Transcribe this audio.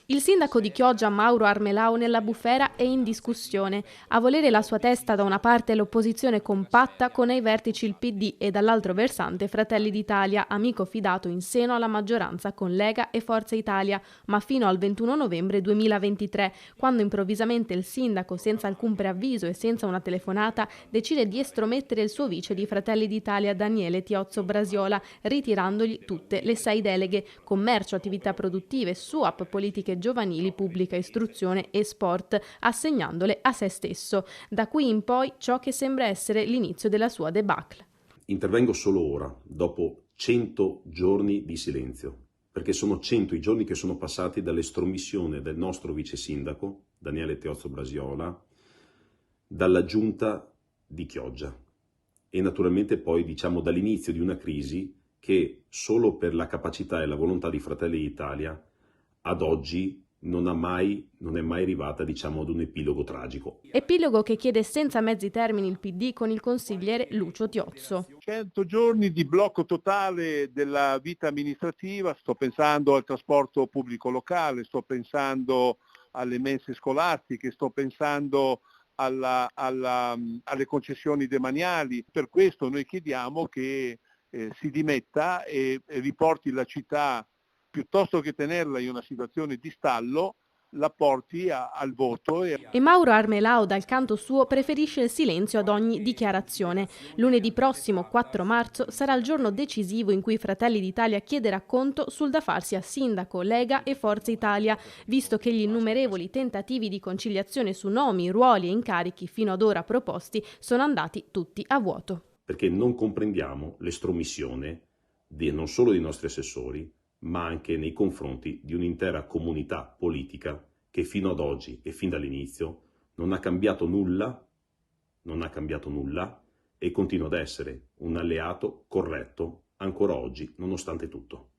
Il sindaco di Chioggia, Mauro Armelao, nella bufera è in discussione. A volere la sua testa da una parte l'opposizione compatta con ai vertici il PD e dall'altro versante Fratelli d'Italia, amico fidato in seno alla maggioranza con Lega e Forza Italia, ma fino al 21 novembre 2023, quando improvvisamente il sindaco, senza alcun preavviso e senza una telefonata, decide di estromettere il suo vice di Fratelli d'Italia, Daniele Tiozzo Brasiola, ritirandogli tutte le 6 deleghe: commercio, attività produttive, SUAP, politiche giovanili, pubblica istruzione e sport, assegnandole a se stesso. Da qui in poi ciò che sembra essere l'inizio della sua debacle. Intervengo solo ora, dopo 100 giorni di silenzio, perché sono 100 i giorni che sono passati dall'estromissione del nostro vice sindaco, Daniele Tiozzo Brasiola, dalla giunta di Chioggia e naturalmente poi dall'inizio di una crisi che solo per la capacità e la volontà di Fratelli d'Italia ad oggi non è mai arrivata ad un epilogo tragico. Epilogo che chiede senza mezzi termini il PD con il consigliere Lucio Tiozzo. 100 giorni di blocco totale della vita amministrativa, sto pensando al trasporto pubblico locale, sto pensando alle mense scolastiche, sto pensando alle concessioni demaniali. Per questo noi chiediamo che si dimetta e riporti la città, piuttosto che tenerla in una situazione di stallo, la porti al voto. E Mauro Armelao, dal canto suo, preferisce il silenzio ad ogni dichiarazione. Lunedì prossimo, 4 marzo, sarà il giorno decisivo in cui Fratelli d'Italia chiederà conto sul da farsi a sindaco, Lega e Forza Italia, visto che gli innumerevoli tentativi di conciliazione su nomi, ruoli e incarichi fino ad ora proposti sono andati tutti a vuoto. Perché non comprendiamo l'estromissione non solo dei nostri assessori, ma anche nei confronti di un'intera comunità politica che fino ad oggi e fin dall'inizio non ha cambiato nulla e continua ad essere un alleato corretto ancora oggi, nonostante tutto.